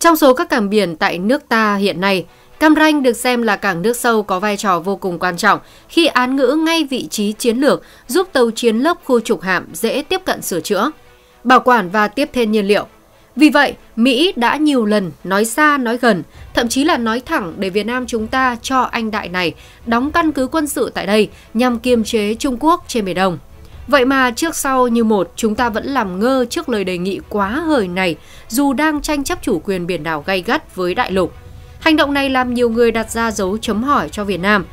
Trong số các cảng biển tại nước ta hiện nay, Cam Ranh được xem là cảng nước sâu có vai trò vô cùng quan trọng khi án ngữ ngay vị trí chiến lược, giúp tàu chiến lốc khu trục hạm dễ tiếp cận sửa chữa, bảo quản và tiếp thêm nhiên liệu. Vì vậy, Mỹ đã nhiều lần nói xa nói gần, thậm chí là nói thẳng để Việt Nam chúng ta cho anh đại này đóng căn cứ quân sự tại đây nhằm kiềm chế Trung Quốc trên Biển Đông. Vậy mà trước sau như một, chúng ta vẫn làm ngơ trước lời đề nghị quá hời này dù đang tranh chấp chủ quyền biển đảo gay gắt với đại lục. Hành động này làm nhiều người đặt ra dấu chấm hỏi cho Việt Nam.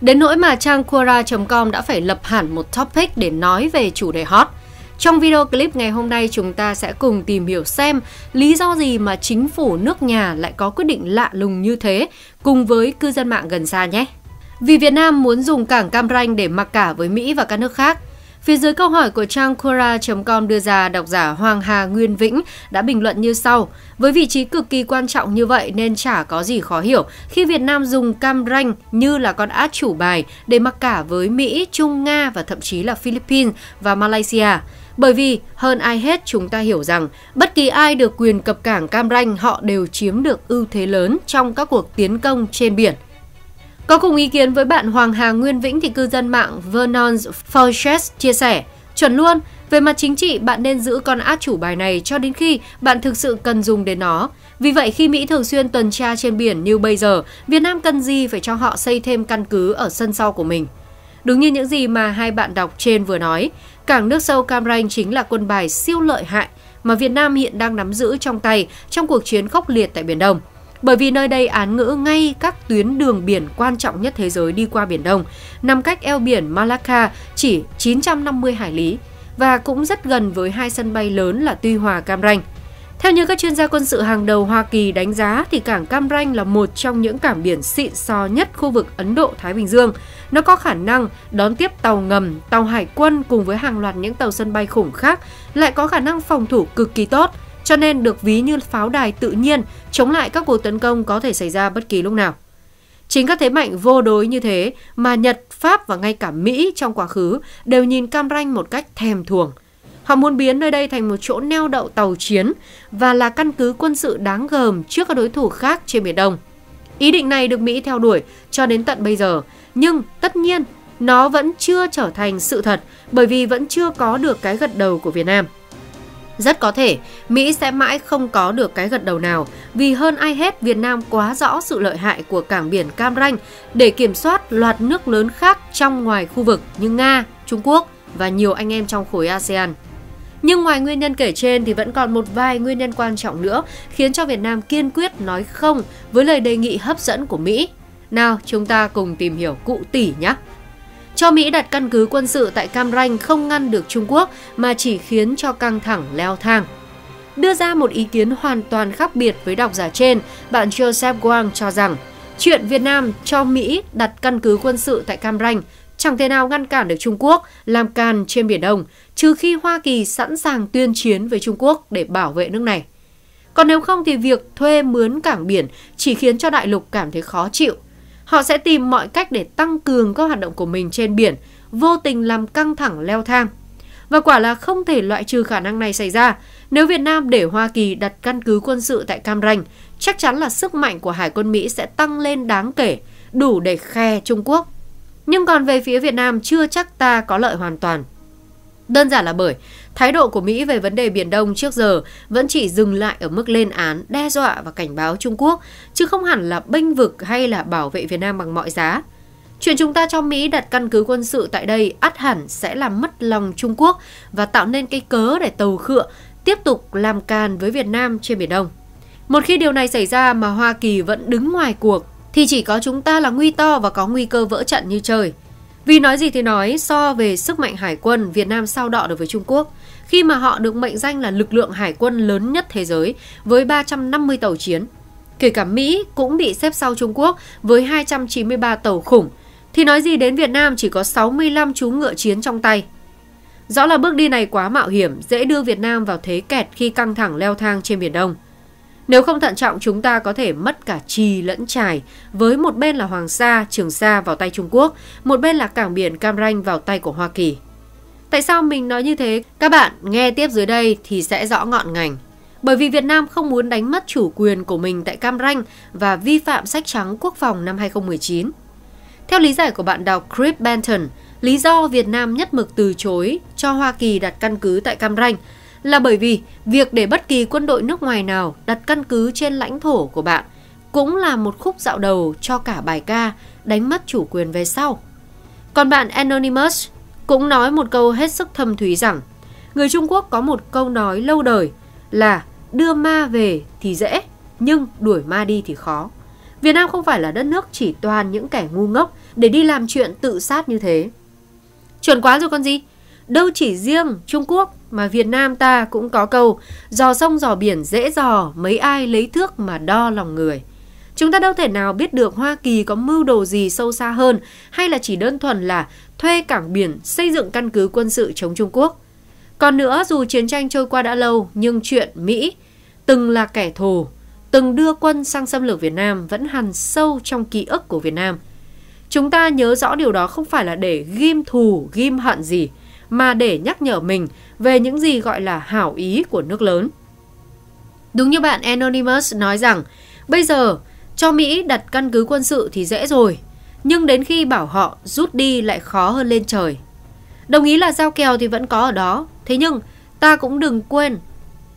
Đến nỗi mà trang Quora.com đã phải lập hẳn một topic để nói về chủ đề hot. Trong video clip ngày hôm nay, chúng ta sẽ cùng tìm hiểu xem lý do gì mà chính phủ nước nhà lại có quyết định lạ lùng như thế cùng với cư dân mạng gần xa nhé. Vì Việt Nam muốn dùng cảng Cam Ranh để mặc cả với Mỹ và các nước khác. Phía dưới câu hỏi của trang Quora.com đưa ra, độc giả Hoàng Hà Nguyên Vĩnh đã bình luận như sau. Với vị trí cực kỳ quan trọng như vậy nên chả có gì khó hiểu khi Việt Nam dùng Cam Ranh như là con át chủ bài để mặc cả với Mỹ, Trung, Nga và thậm chí là Philippines và Malaysia. Bởi vì hơn ai hết chúng ta hiểu rằng bất kỳ ai được quyền cập cảng Cam Ranh họ đều chiếm được ưu thế lớn trong các cuộc tiến công trên biển. Có cùng ý kiến với bạn Hoàng Hà Nguyên Vĩnh thì cư dân mạng Vernon Forges chia sẻ, chuẩn luôn, về mặt chính trị bạn nên giữ con át chủ bài này cho đến khi bạn thực sự cần dùng đến nó. Vì vậy khi Mỹ thường xuyên tuần tra trên biển như bây giờ, Việt Nam cần gì phải cho họ xây thêm căn cứ ở sân sau của mình. Đúng như những gì mà hai bạn đọc trên vừa nói, cảng nước sâu Cam Ranh chính là quân bài siêu lợi hại mà Việt Nam hiện đang nắm giữ trong tay trong cuộc chiến khốc liệt tại Biển Đông. Bởi vì nơi đây án ngữ ngay các tuyến đường biển quan trọng nhất thế giới đi qua Biển Đông, nằm cách eo biển Malacca chỉ 950 hải lý và cũng rất gần với hai sân bay lớn là Tuy Hòa, Cam Ranh. Theo như các chuyên gia quân sự hàng đầu Hoa Kỳ đánh giá thì cảng Cam Ranh là một trong những cảng biển xịn sò nhất khu vực Ấn Độ-Thái Bình Dương. Nó có khả năng đón tiếp tàu ngầm, tàu hải quân cùng với hàng loạt những tàu sân bay khủng khác, lại có khả năng phòng thủ cực kỳ tốt, cho nên được ví như pháo đài tự nhiên chống lại các cuộc tấn công có thể xảy ra bất kỳ lúc nào. Chính các thế mạnh vô đối như thế mà Nhật, Pháp và ngay cả Mỹ trong quá khứ đều nhìn Cam Ranh một cách thèm thuồng. Họ muốn biến nơi đây thành một chỗ neo đậu tàu chiến và là căn cứ quân sự đáng gờm trước các đối thủ khác trên Biển Đông. Ý định này được Mỹ theo đuổi cho đến tận bây giờ, nhưng tất nhiên nó vẫn chưa trở thành sự thật bởi vì vẫn chưa có được cái gật đầu của Việt Nam. Rất có thể Mỹ sẽ mãi không có được cái gật đầu nào vì hơn ai hết Việt Nam quá rõ sự lợi hại của cảng biển Cam Ranh để kiểm soát loạt nước lớn khác trong ngoài khu vực như Nga, Trung Quốc và nhiều anh em trong khối ASEAN. Nhưng ngoài nguyên nhân kể trên thì vẫn còn một vài nguyên nhân quan trọng nữa khiến cho Việt Nam kiên quyết nói không với lời đề nghị hấp dẫn của Mỹ. Nào, chúng ta cùng tìm hiểu cụ tỉ nhé. Cho Mỹ đặt căn cứ quân sự tại Cam Ranh không ngăn được Trung Quốc mà chỉ khiến cho căng thẳng leo thang. Đưa ra một ý kiến hoàn toàn khác biệt với độc giả trên, bạn Joseph Wang cho rằng chuyện Việt Nam cho Mỹ đặt căn cứ quân sự tại Cam Ranh chẳng thể nào ngăn cản được Trung Quốc làm càn trên Biển Đông, trừ khi Hoa Kỳ sẵn sàng tuyên chiến với Trung Quốc để bảo vệ nước này. Còn nếu không thì việc thuê mướn cảng biển chỉ khiến cho đại lục cảm thấy khó chịu. Họ sẽ tìm mọi cách để tăng cường các hoạt động của mình trên biển, vô tình làm căng thẳng leo thang. Và quả là không thể loại trừ khả năng này xảy ra. Nếu Việt Nam để Hoa Kỳ đặt căn cứ quân sự tại Cam Ranh, chắc chắn là sức mạnh của Hải quân Mỹ sẽ tăng lên đáng kể, đủ để khe Trung Quốc. Nhưng còn về phía Việt Nam chưa chắc ta có lợi hoàn toàn. Đơn giản là bởi thái độ của Mỹ về vấn đề Biển Đông trước giờ vẫn chỉ dừng lại ở mức lên án, đe dọa và cảnh báo Trung Quốc, chứ không hẳn là bênh vực hay là bảo vệ Việt Nam bằng mọi giá. Chuyện chúng ta cho Mỹ đặt căn cứ quân sự tại đây ắt hẳn sẽ làm mất lòng Trung Quốc và tạo nên cái cớ để tàu khựa tiếp tục làm càn với Việt Nam trên Biển Đông. Một khi điều này xảy ra mà Hoa Kỳ vẫn đứng ngoài cuộc thì chỉ có chúng ta là nguy to và có nguy cơ vỡ trận như trời. Vì nói gì thì nói, so về sức mạnh hải quân, Việt Nam sao đọ được với Trung Quốc khi mà họ được mệnh danh là lực lượng hải quân lớn nhất thế giới với 350 tàu chiến. Kể cả Mỹ cũng bị xếp sau Trung Quốc với 293 tàu khủng, thì nói gì đến Việt Nam chỉ có 65 chú ngựa chiến trong tay. Rõ là bước đi này quá mạo hiểm, dễ đưa Việt Nam vào thế kẹt khi căng thẳng leo thang trên Biển Đông. Nếu không thận trọng chúng ta có thể mất cả Trì lẫn Trải, với một bên là Hoàng Sa, Trường Sa vào tay Trung Quốc, một bên là cảng biển Cam Ranh vào tay của Hoa Kỳ. Tại sao mình nói như thế? Các bạn nghe tiếp dưới đây thì sẽ rõ ngọn ngành. Bởi vì Việt Nam không muốn đánh mất chủ quyền của mình tại Cam Ranh và vi phạm sách trắng quốc phòng năm 2019. Theo lý giải của bạn đọc Chris Benton, lý do Việt Nam nhất mực từ chối cho Hoa Kỳ đặt căn cứ tại Cam Ranh là bởi vì việc để bất kỳ quân đội nước ngoài nào đặt căn cứ trên lãnh thổ của bạn cũng là một khúc dạo đầu cho cả bài ca đánh mất chủ quyền về sau. Còn bạn Anonymous cũng nói một câu hết sức thâm thúy rằng người Trung Quốc có một câu nói lâu đời là đưa ma về thì dễ, nhưng đuổi ma đi thì khó. Việt Nam không phải là đất nước chỉ toàn những kẻ ngu ngốc để đi làm chuyện tự sát như thế. Chuẩn quá rồi con gì? Đâu chỉ riêng Trung Quốc mà Việt Nam ta cũng có câu dò sông dò biển dễ dò, mấy ai lấy thước mà đo lòng người. Chúng ta đâu thể nào biết được Hoa Kỳ có mưu đồ gì sâu xa hơn hay là chỉ đơn thuần là thuê cảng biển xây dựng căn cứ quân sự chống Trung Quốc. Còn nữa, dù chiến tranh trôi qua đã lâu nhưng chuyện Mỹ từng là kẻ thù, từng đưa quân sang xâm lược Việt Nam vẫn hằn sâu trong ký ức của Việt Nam. Chúng ta nhớ rõ điều đó không phải là để ghim thù, ghim hận gì, mà để nhắc nhở mình về những gì gọi là hảo ý của nước lớn. Đúng như bạn Anonymous nói rằng, bây giờ cho Mỹ đặt căn cứ quân sự thì dễ rồi, nhưng đến khi bảo họ rút đi lại khó hơn lên trời. Đồng ý là giao kèo thì vẫn có ở đó, thế nhưng ta cũng đừng quên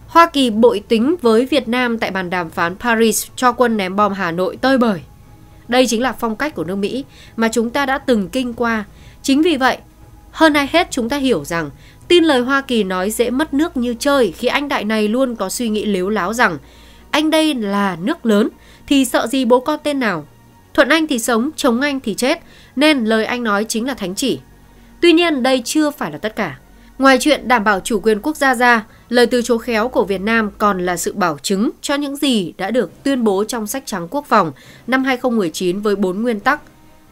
Hoa Kỳ bội tính với Việt Nam tại bàn đàm phán Paris cho quân ném bom Hà Nội tơi bời. Đây chính là phong cách của nước Mỹ mà chúng ta đã từng kinh qua. Chính vì vậy, hơn ai hết chúng ta hiểu rằng tin lời Hoa Kỳ nói dễ mất nước như chơi khi anh đại này luôn có suy nghĩ lếu láo rằng anh đây là nước lớn thì sợ gì bố con tên nào. Thuận anh thì sống, chống anh thì chết, nên lời anh nói chính là thánh chỉ. Tuy nhiên đây chưa phải là tất cả. Ngoài chuyện đảm bảo chủ quyền quốc gia ra, lời từ chối khéo của Việt Nam còn là sự bảo chứng cho những gì đã được tuyên bố trong sách trắng quốc phòng năm 2019 với 4 nguyên tắc.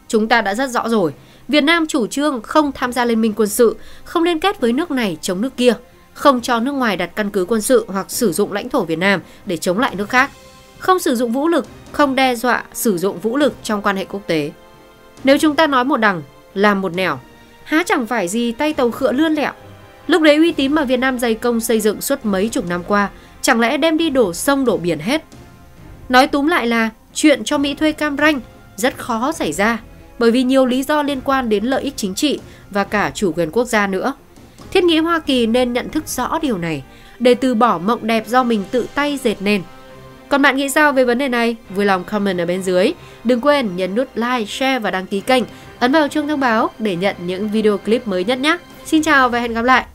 Chúng ta đã rất rõ rồi, Việt Nam chủ trương không tham gia liên minh quân sự, không liên kết với nước này chống nước kia, không cho nước ngoài đặt căn cứ quân sự hoặc sử dụng lãnh thổ Việt Nam để chống lại nước khác, không sử dụng vũ lực, không đe dọa sử dụng vũ lực trong quan hệ quốc tế. Nếu chúng ta nói một đằng, làm một nẻo, há chẳng phải gì tay tàu khựa lươn lẹo. Lúc đấy uy tín mà Việt Nam dày công xây dựng suốt mấy chục năm qua, chẳng lẽ đem đi đổ sông đổ biển hết? Nói túm lại là chuyện cho Mỹ thuê Cam Ranh rất khó xảy ra, bởi vì nhiều lý do liên quan đến lợi ích chính trị và cả chủ quyền quốc gia nữa. Thiết nghĩ Hoa Kỳ nên nhận thức rõ điều này để từ bỏ mộng đẹp do mình tự tay dệt nên. Còn bạn nghĩ sao về vấn đề này? Vui lòng comment ở bên dưới. Đừng quên nhấn nút like, share và đăng ký kênh, ấn vào chuông thông báo để nhận những video clip mới nhất nhé. Xin chào và hẹn gặp lại!